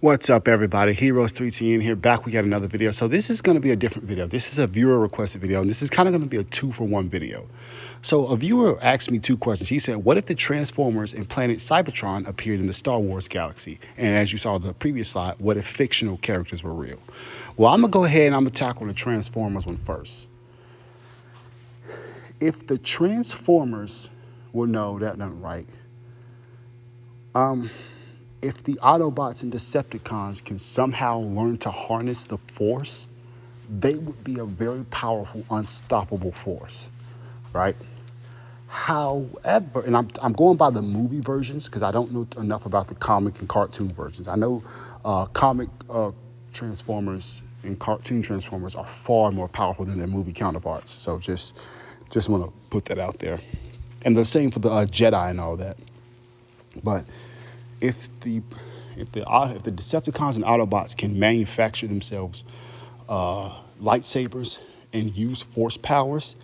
What's up, everybody? Heroes3TN here, back. We got another video. So this is going to be a different video. This is a viewer requested video, and this is kind of going to be a 2-for-1 video. So a viewer asked me two questions. He said, what if the Transformers and planet Cybertron appeared in the Star Wars galaxy? And as you saw in the previous slide, what if fictional characters were real? Well, I'm going to go ahead and I'm going to tackle the Transformers one first. If the Transformers, well, no, that not right. If the Autobots and Decepticons can somehow learn to harness the Force, they would be a very powerful, unstoppable force, right? However, and I'm going by the movie versions because I don't know enough about the comic and cartoon versions. I know comic Transformers and cartoon Transformers are far more powerful than their movie counterparts. So just want to put that out there. And the same for the Jedi and all that. But if the Decepticons and Autobots can manufacture themselves lightsabers and use force powers,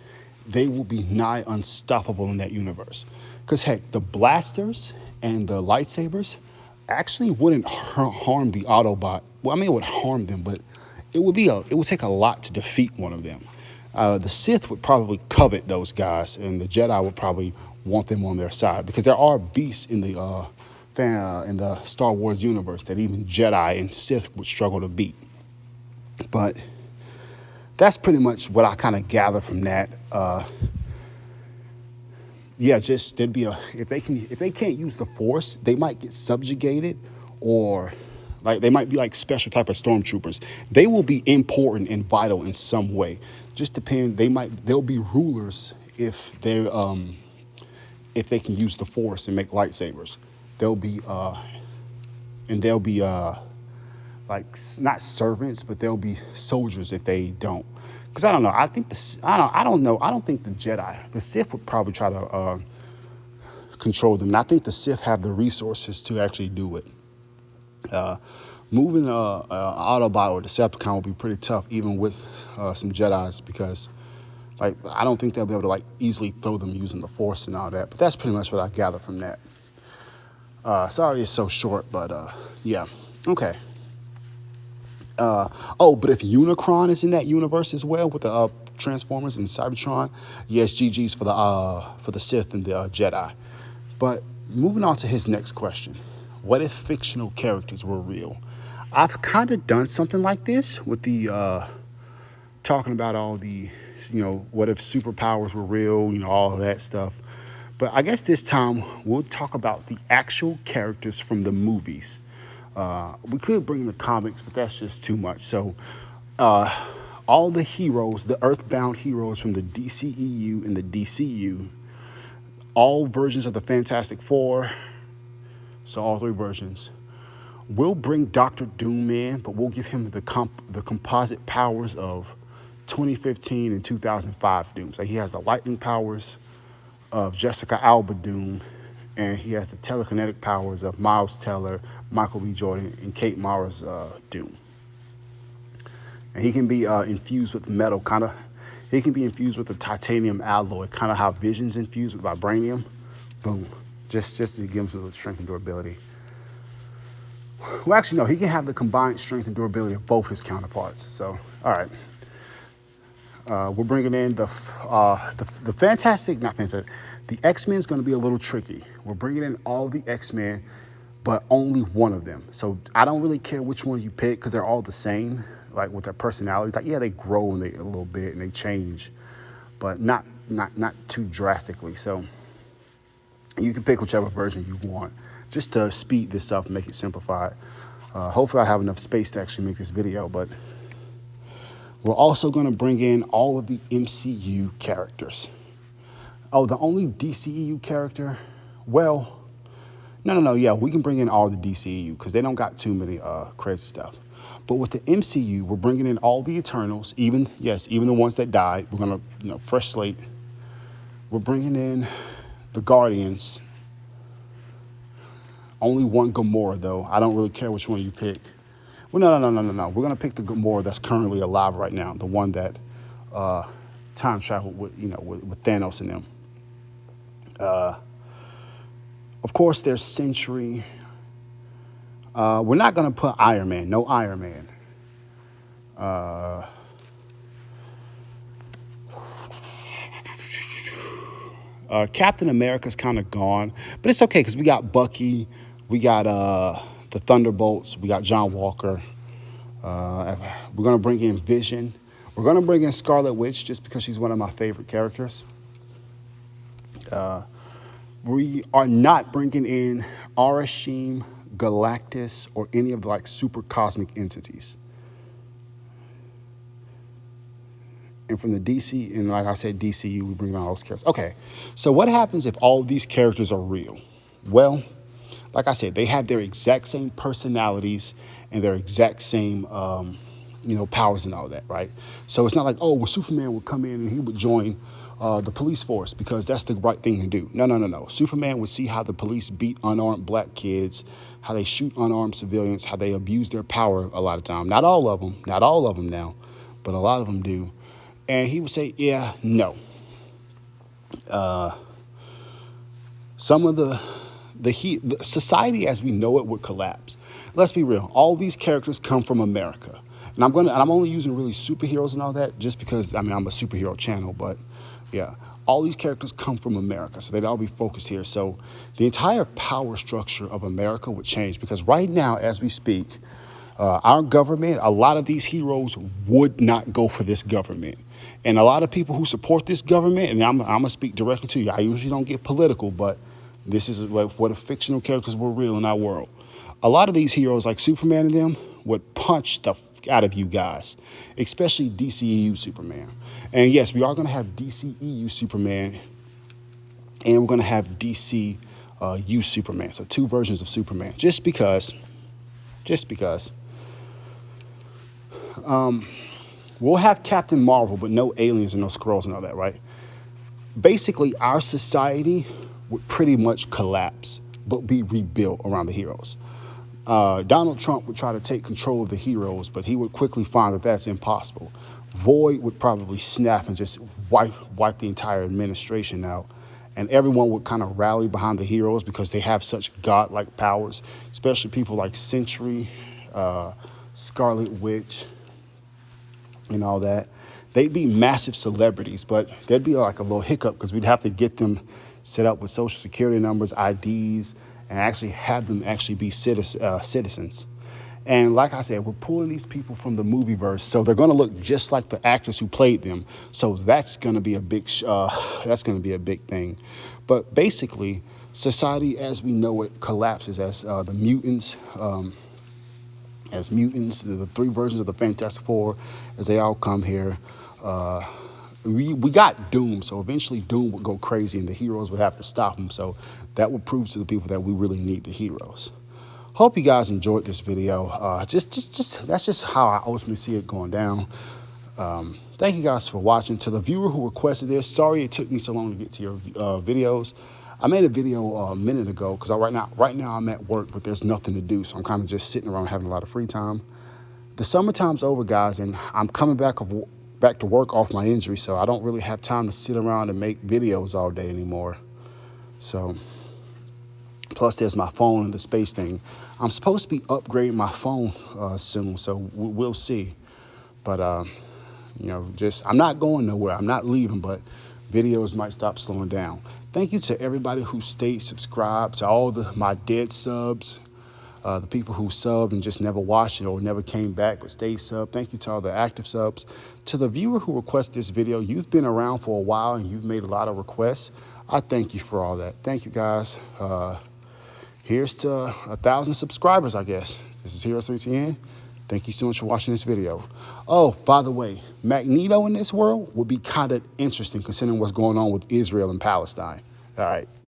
they will be nigh unstoppable in that universe. Because heck, the blasters and the lightsabers actually wouldn't harm the Autobot. Well, I mean, it would harm them, but it would take a lot to defeat one of them. The Sith would probably covet those guys, and the Jedi would probably want them on their side because there are beasts in the Star Wars universe that even Jedi and Sith would struggle to beat. But that's pretty much what I kind of gather from that. Yeah, just there'd be if they can't use the Force, they might get subjugated, or like they might be like special type of stormtroopers. They will be important and vital in some way. Just depend. They'll be rulers if they can use the Force and make lightsabers. They'll be like not servants, but they'll be soldiers if they don't. Because I don't know. I think I don't know. I don't think the Sith would probably try to control them. And I think the Sith have the resources to actually do it. Moving an Autobot or Decepticon will be pretty tough, even with some Jedis, because like I don't think they'll be able to like easily throw them using the Force and all that. But that's pretty much what I gather from that. Sorry it's so short, but yeah. Okay. But if Unicron is in that universe as well with the Transformers and Cybertron, yes, GG's for the Sith and the Jedi. But moving on to his next question. What if fictional characters were real? I've kind of done something like this with the talking about all the, what if superpowers were real, all of that stuff. But I guess this time we'll talk about the actual characters from the movies. We could bring in the comics, but that's just too much. So all the heroes, the Earthbound heroes from the DCEU and the DCU, all versions of the Fantastic Four, so all three versions, we'll bring Dr. Doom in, but we'll give him the composite powers of 2015 and 2005 Dooms. Like he has the lightning powers of Jessica Alba Doom, and he has the telekinetic powers of Miles Teller, Michael B. Jordan, and Kate Mara's Doom. And he can be infused with metal, he can be infused with the titanium alloy, kind of how Vision's infused with vibranium. Boom. Just to give him some strength and durability. Well, actually, no, he can have the combined strength and durability of both his counterparts. So, all right. We're bringing in the X-Men is going to be a little tricky. We're bringing in all the X-Men, but only one of them. So I don't really care which one you pick because they're all the same, like with their personalities. Like, yeah, they grow a little bit and they change, but not too drastically. So you can pick whichever version you want, just to speed this up and make it simplified. Hopefully I have enough space to actually make this video, but we're also going to bring in all of the MCU characters. Oh, the only DCEU character? Well, no. Yeah, we can bring in all the DCEU because they don't got too many crazy stuff. But with the MCU, we're bringing in all the Eternals, even the ones that died. We're going to, fresh slate. We're bringing in the Guardians. Only one Gamora, though. I don't really care which one you pick. Well, no. We're going to pick the Gamora that's currently alive right now, the one that time traveled with, with Thanos and them. Of course, there's Sentry. We're not going to put Iron Man. No Iron Man. Captain America's kind of gone, but it's okay because we got Bucky, we got the Thunderbolts, we got John Walker. We're gonna bring in Vision. We're gonna bring in Scarlet Witch just because she's one of my favorite characters. We are not bringing in Arashim, Galactus, or any of the like super cosmic entities. And from the DC, and like I said, DCU, we bring on all those characters. Okay, so what happens if all of these characters are real? Well, like I said, they have their exact same personalities and their exact same, powers and all that, right? So it's not like, oh, well, Superman would come in and he would join the police force because that's the right thing to do. No, no, no, no. Superman would see how the police beat unarmed black kids, how they shoot unarmed civilians, how they abuse their power a lot of time. Not all of them now, but a lot of them do. And he would say, yeah, no. Some of the society as we know it would collapse. Let's be real. All these characters come from America. And I'm only using really superheroes and all that just because, I'm a superhero channel, but yeah, all these characters come from America. So they'd all be focused here. So the entire power structure of America would change because right now, as we speak, our government, a lot of these heroes would not go for this government. And a lot of people who support this government, and I'm going to speak directly to you. I usually don't get political, but this is what if fictional characters were real in our world. A lot of these heroes, like Superman and them, would punch the out of you guys, especially DCEU Superman. And yes, we are going to have DCEU Superman, and we're going to have DCU Superman. So two versions of Superman, just because. We'll have Captain Marvel, but no aliens and no Skrulls and all that, right? Basically, our society would pretty much collapse, but be rebuilt around the heroes. Donald Trump would try to take control of the heroes, but he would quickly find that that's impossible. Void would probably snap and just wipe the entire administration out. And everyone would kind of rally behind the heroes because they have such godlike powers, especially people like Sentry, Scarlet Witch, and all that. They'd be massive celebrities, but there'd be like a little hiccup because we'd have to get them set up with social security numbers, IDs, and actually have them actually be citizens. And like I said, we're pulling these people from the movieverse, so they're going to look just like the actors who played them. So that's going to be a big thing. But basically, society as we know it collapses as the mutants. The three versions of the Fantastic Four, as they all come here. We got Doom, so eventually Doom would go crazy and the heroes would have to stop him. So that would prove to the people that we really need the heroes. Hope you guys enjoyed this video. That's just how I ultimately see it going down. Thank you guys for watching. To the viewer who requested this, sorry it took me so long to get to your videos. I made a video a minute ago because right now I'm at work, but there's nothing to do, so I'm kind of just sitting around having a lot of free time. The summertime's over, guys, and I'm coming back to work off my injury, so I don't really have time to sit around and make videos all day anymore. So, plus there's my phone and the space thing. I'm supposed to be upgrading my phone soon, so we'll see. But I'm not going nowhere. I'm not leaving, but videos might stop slowing down. Thank you to everybody who stayed subscribed, to all my dead subs, the people who subbed and just never watched it or never came back but stayed subbed. Thank you to all the active subs. To the viewer who requested this video, you've been around for a while and you've made a lot of requests. I thank you for all that. Thank you, guys. Here's to 1,000 subscribers, I guess. This is Heroes3TN. Thank you so much for watching this video. Oh, by the way, Magneto in this world would be kind of interesting considering what's going on with Israel and Palestine. All right.